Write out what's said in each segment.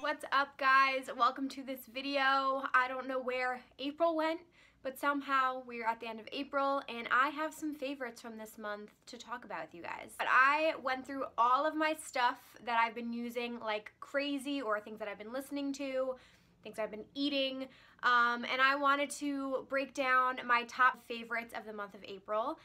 What's up, guys? Welcome to this video. I don't know where April went, but somehow we're at the end of April and I have some favorites from this month to talk about with you guys. But I went through all of my stuff that I've been using like crazy, or things that I've been listening to, things I've been eating, and I wanted to break down my top favorites of the month of April.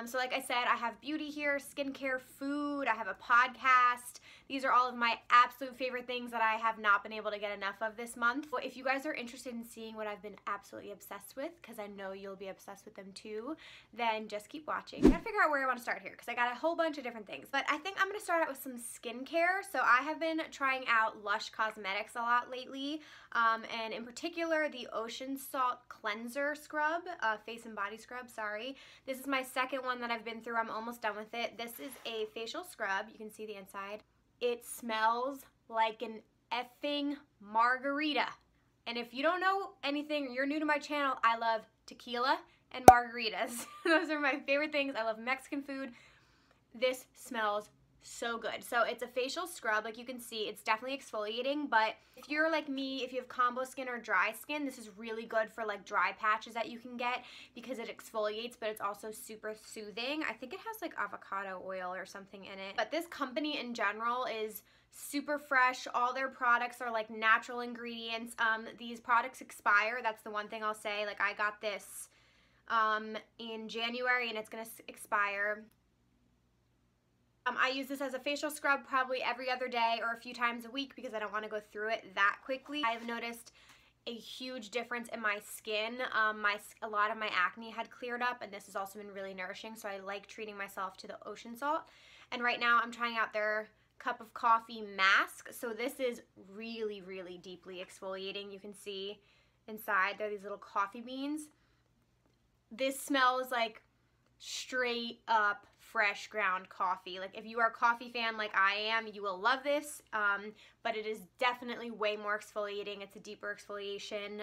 So like I said, I have beauty here, skincare, food, I have a podcast. These are all of my absolute favorite things that I have not been able to get enough of this month. But if you guys are interested in seeing what I've been absolutely obsessed with, because I know you'll be obsessed with them too, then just keep watching. I gotta figure out where I want to start here, because I got a whole bunch of different things. But I think I'm gonna start out with some skincare. So I have been trying out Lush Cosmetics a lot lately, and in particular the Ocean Salt Cleanser Scrub, face and body scrub, sorry. This is my second one that I've been through. I'm almost done with it. This is a facial scrub. You can see the inside. It smells like an effing margarita. And if you don't know anything, you're new to my channel, I love tequila and margaritas. Those are my favorite things. I love Mexican food. This smells so good. So it's a facial scrub, like you can see. It's definitely exfoliating, but if you're like me, if you have combo skin or dry skin, this is really good for like dry patches that you can get, because it exfoliates, but it's also super soothing. I think it has like avocado oil or something in it. But this company in general is super fresh. All their products are like natural ingredients. These products expire. That's the one thing I'll say. Like I got this in January and it's gonna expire. I use this as a facial scrub probably every other day or a few times a week because I don't want to go through it that quickly. I've noticed a huge difference in my skin. A lot of my acne had cleared up, and this has also been really nourishing, so I like treating myself to the ocean salt. And right now I'm trying out their cup of coffee mask. So this is really, really deeply exfoliating. You can see inside there are these little coffee beans. This smells like straight up fresh ground coffee. Like if you are a coffee fan like I am, you will love this, but it is definitely way more exfoliating. It's a deeper exfoliation.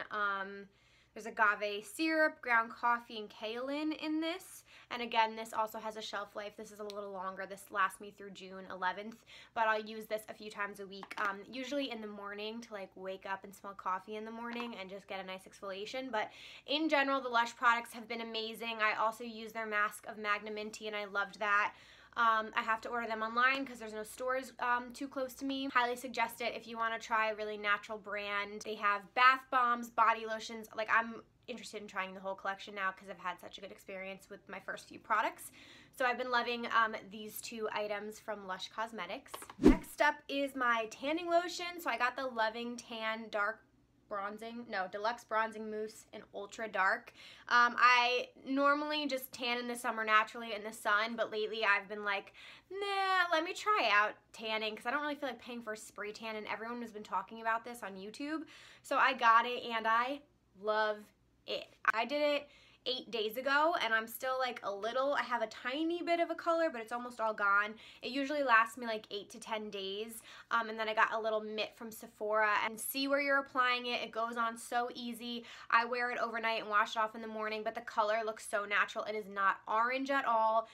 There's agave syrup, ground coffee, and kaolin in this. And again, this also has a shelf life. This is a little longer. This lasts me through June 11th, but I'll use this a few times a week, usually in the morning to like wake up and smell coffee in the morning and just get a nice exfoliation. But in general, the Lush products have been amazing. I also use their mask of Magna Minty, and I loved that. I have to order them online because there's no stores too close to me. Highly suggest it if you want to try a really natural brand. They have bath bombs, body lotions. Like I'm interested in trying the whole collection now because I've had such a good experience with my first few products. So I've been loving these two items from Lush Cosmetics. Next up is my tanning lotion. So I got the Loving Tan Deluxe Bronzing Mousse in Ultra Dark. I normally just tan in the summer naturally in the sun, but lately I've been like, nah, let me try out tanning because I don't really feel like paying for a spray tan, and everyone has been talking about this on YouTube. So I got it and I love it. I did it 8 days ago and I'm still like I have a tiny bit of a color, but it's almost all gone. It usually lasts me like 8 to 10 days. And then I got a little mitt from Sephora, and see where you're applying it. It goes on so easy. I wear it overnight and wash it off in the morning, but the color looks so natural. It is not orange at all,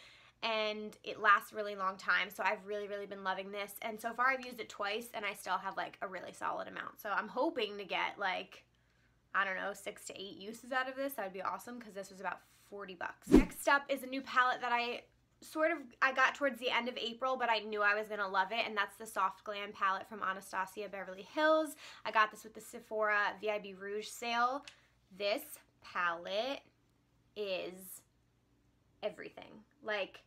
and it lasts a really long time. So I've really, really been loving this. And so far I've used it twice and I still have like a really solid amount. So I'm hoping to get like, I don't know, 6 to 8 uses out of this. That would be awesome because this was about 40 bucks. Next up is a new palette that I got towards the end of April, but I knew I was gonna love it, and that's the Soft Glam palette from Anastasia Beverly Hills. I got this with the Sephora VIB Rouge sale. This palette is everything. Like,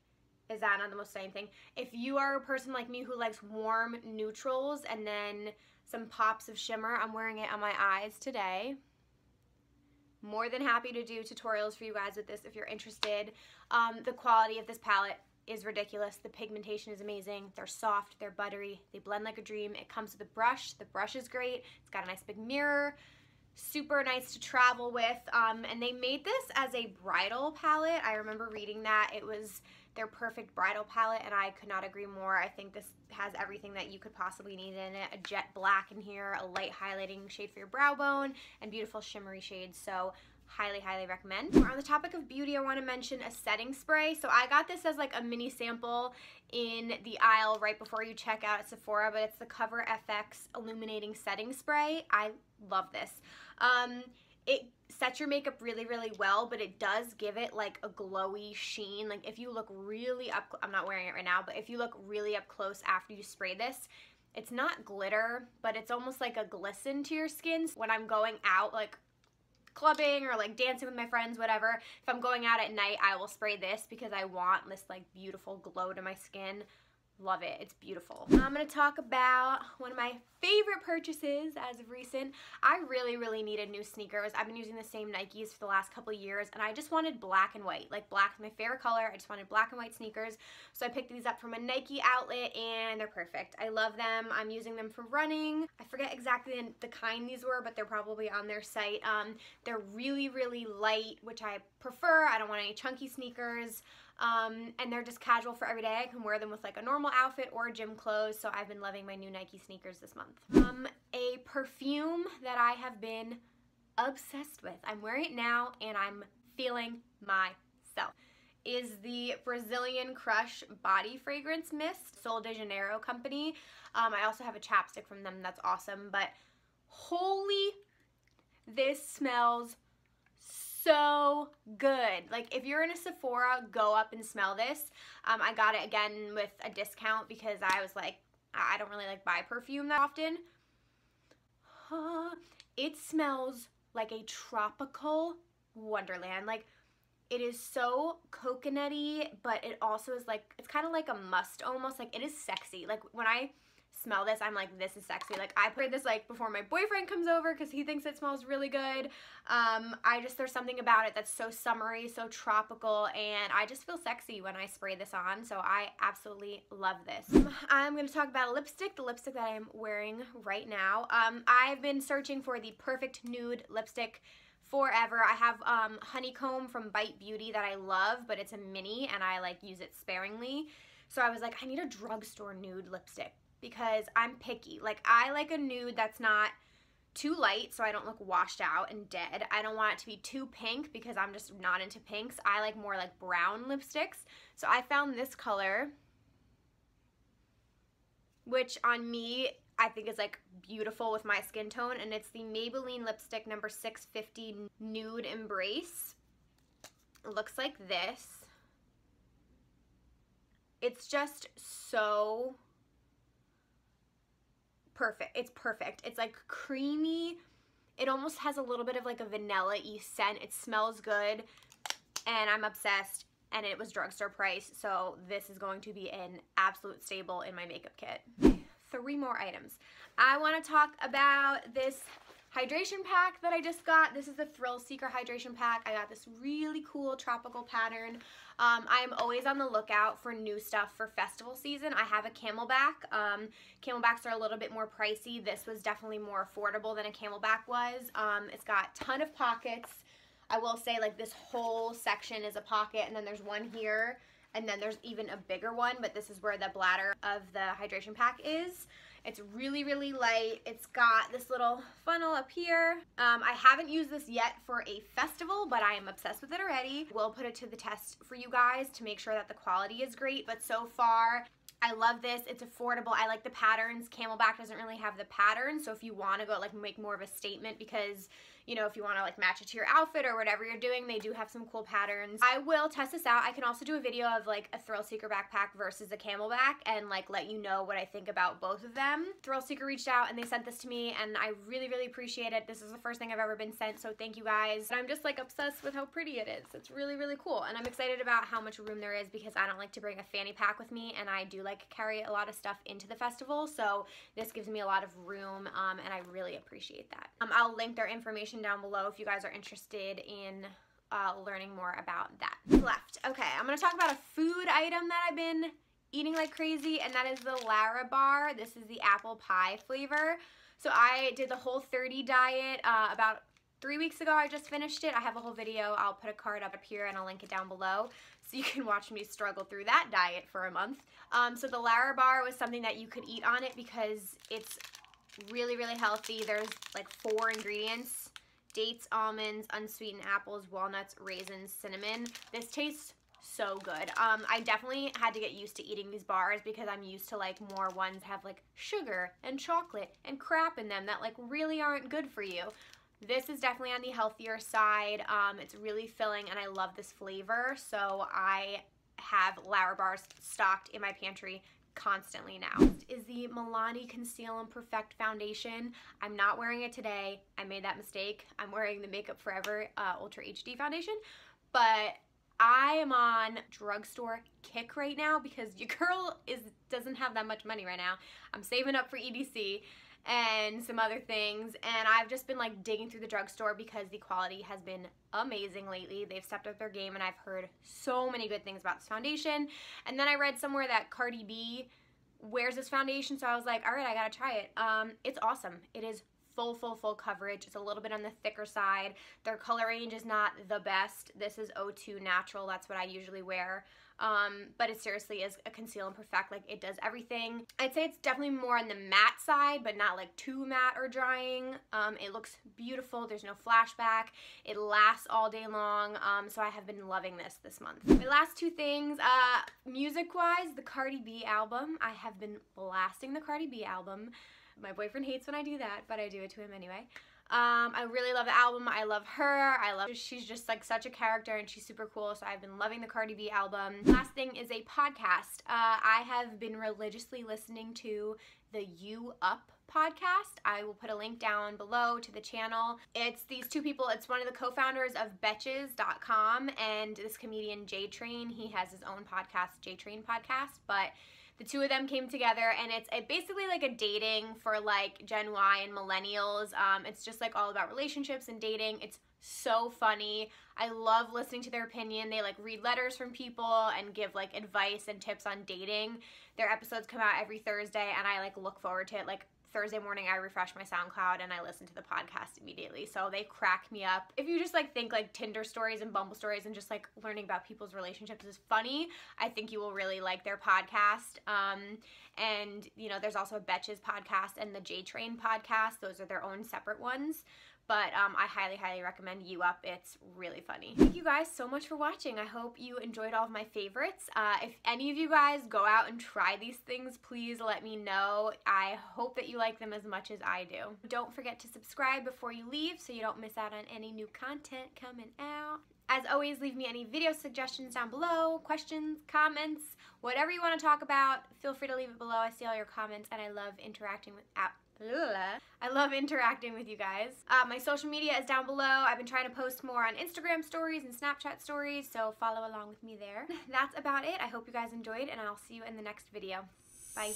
is that not the most exciting thing? If you are a person like me who likes warm neutrals and then some pops of shimmer, I'm wearing it on my eyes today. More than happy to do tutorials for you guys with this if you're interested. The quality of this palette is ridiculous. The pigmentation is amazing. They're soft, they're buttery, they blend like a dream. It comes with a brush. The brush is great. It's got a nice big mirror. Super nice to travel with. And they made this as a bridal palette. I remember reading that. It was their perfect bridal palette, and I could not agree more. I think this has everything that you could possibly need in it. A jet black in here, a light highlighting shade for your brow bone, and beautiful shimmery shades. So highly, highly recommend. We're on the topic of beauty, I want to mention a setting spray. So I got this as like a mini sample in the aisle right before you check out at Sephora, but it's the CoverFX Illuminating Setting Spray. I love this. It sets your makeup really, really well, but it does give it like a glowy sheen. Like if you look really up, I'm not wearing it right now, but if you look really up close after you spray this, it's not glitter, but it's almost like a glisten to your skin. When I'm going out, like clubbing or like dancing with my friends, whatever, if I'm going out at night, I will spray this because I want this like beautiful glow to my skin. Love it. It's beautiful. I'm going to talk about one of my favorite purchases as of recent. I really, really needed new sneakers. I've been using the same Nikes for the last couple of years, and I just wanted black and white. Like, black is my favorite color. I just wanted black and white sneakers. So I picked these up from a Nike outlet, and they're perfect. I love them. I'm using them for running. I forget exactly the kind these were, but they're probably on their site. They're really, really light, which I prefer. I don't want any chunky sneakers. And they're just casual for every day. I can wear them with like a normal outfit or gym clothes, so I've been loving my new Nike sneakers this month. A perfume that I have been obsessed with. I'm wearing it now and I'm feeling myself. Is the Brazilian Crush Body Fragrance Mist, Sol de Janeiro company. I also have a chapstick from them that's awesome, but holy, this smells so good. Like if you're in a Sephora, go up and smell this. I got it again with a discount because I was like, I don't really like buy perfume that often. It smells like a tropical wonderland. Like it is so coconutty, but it also is like, it's kind of like a musk almost. Like it is sexy. Like when I smell this, I'm like, this is sexy. Like I put this like before my boyfriend comes over because he thinks it smells really good. There's something about it that's so summery, so tropical, and I just feel sexy when I spray this on, so I absolutely love this. I'm going to talk about a lipstick, the lipstick that I'm wearing right now. I've been searching for the perfect nude lipstick forever. I have Honeycomb from Bite Beauty that I love, but it's a mini and I like use it sparingly. So I was like, I need a drugstore nude lipstick because I'm picky. Like I like a nude that's not too light so I don't look washed out and dead. I don't want it to be too pink because I'm just not into pinks. I like more like brown lipsticks. So I found this color, which on me I think is like beautiful with my skin tone, and it's the Maybelline lipstick number 650 Nude Embrace. It looks like this. It's just so perfect. It's perfect. It's like creamy. It almost has a little bit of like a vanilla-y scent. It smells good and I'm obsessed, and it was drugstore price, so this is going to be an absolute staple in my makeup kit. 3 more items. I want to talk about this hydration pack that I just got. This is the Thrill Seeker hydration pack. I got this really cool tropical pattern. I am always on the lookout for new stuff for festival season. I have a Camelback. Camelbacks are a little bit more pricey. This was definitely more affordable than a Camelback was. It's got a ton of pockets. I will say like this whole section is a pocket, and then there's one here, and then there's even a bigger one, but this is where the bladder of the hydration pack is. It's really, really light. It's got this little funnel up here. I haven't used this yet for a festival, but I am obsessed with it already. We'll put it to the test for you guys to make sure that the quality is great, but so far, I love this. It's affordable. I like the patterns. Camelback doesn't really have the pattern, so if you want to go like make more of a statement, because you know, if you want to like match it to your outfit or whatever you're doing, they do have some cool patterns. I will test this out. I can also do a video of like a Thrill Seeker backpack versus a Camelback and like let you know what I think about both of them. Thrill Seeker reached out and they sent this to me, and I really, really appreciate it. This is the first thing I've ever been sent, so thank you guys. And I'm just like obsessed with how pretty it is. It's really, really cool, and I'm excited about how much room there is because I don't like to bring a fanny pack with me, and I do like carry a lot of stuff into the festival, so this gives me a lot of room, and I really appreciate that. I'll link their information down below if you guys are interested in learning more about that. Okay, I'm gonna talk about a food item that I've been eating like crazy, and that is the Larabar. This is the apple pie flavor. So I did the Whole30 diet about 3 weeks ago. I just finished it. I have a whole video. I'll put a card up here and I'll link it down below so you can watch me struggle through that diet for a month. So the Larabar was something that you could eat on it because it's really, really healthy. There's like 4 ingredients, dates, almonds, unsweetened apples, walnuts, raisins, cinnamon. This tastes so good. I definitely had to get used to eating these bars because I'm used to like more ones that have like sugar and chocolate and crap in them that like really aren't good for you. This is definitely on the healthier side. It's really filling and I love this flavor, so I have Larabars stocked in my pantry constantly now. This is the Milani Conceal and Perfect Foundation. I'm not wearing it today. I made that mistake. I'm wearing the Makeup Forever Ultra HD foundation, but I am on drugstore kick right now because your girl doesn't have that much money right now. I'm saving up for EDC and some other things, and I've just been like digging through the drugstore because the quality has been amazing lately. They've stepped up their game and I've heard so many good things about this foundation. And then I read somewhere that Cardi B wears this foundation, so I was like, all right, I gotta try it. It's awesome. It is full coverage. It's a little bit on the thicker side. Their color range is not the best. This is 02 Natural. That's what I usually wear. But it seriously is a Conceal and Perfect. Like, it does everything. I'd say it's definitely more on the matte side, but not like too matte or drying. It looks beautiful. There's no flashback. It lasts all day long. So I have been loving this month. My last two things, music-wise, the Cardi B album. I have been blasting the Cardi B album. My boyfriend hates when I do that, but I do it to him anyway. I really love the album. I love her. She's just like such a character and she's super cool, so I've been loving the Cardi B album. Last thing is a podcast. I have been religiously listening to the You Up podcast. I will put a link down below to the channel. It's these two people. It's one of the co-founders of Betches.com and this comedian J-Train. He has his own podcast, J-Train Podcast, but the two of them came together and it's basically like a dating for like Gen Y and millennials. It's just like all about relationships and dating. It's so funny. I love listening to their opinion. They like read letters from people and give like advice and tips on dating. Their episodes come out every Thursday and I like look forward to it. Like Thursday morning I refresh my SoundCloud and I listen to the podcast immediately. So they crack me up. If you just like think like Tinder stories and Bumble stories and just like learning about people's relationships is funny, I think you will really like their podcast. And you know, there's also a Betches podcast and the J-Train podcast. Those are their own separate ones. But I highly recommend You Up. It's really funny. Thank you guys so much for watching. I hope you enjoyed all of my favorites. If any of you guys go out and try these things, please let me know. I hope that you like them as much as I do. Don't forget to subscribe before you leave so you don't miss out on any new content coming out. As always, leave me any video suggestions down below, questions, comments, whatever you want to talk about. Feel free to leave it below. I see all your comments and I love interacting with you guys. My social media is down below. I've been trying to post more on Instagram stories and Snapchat stories, so follow along with me there. That's about it. I hope you guys enjoyed, and I'll see you in the next video. Bye.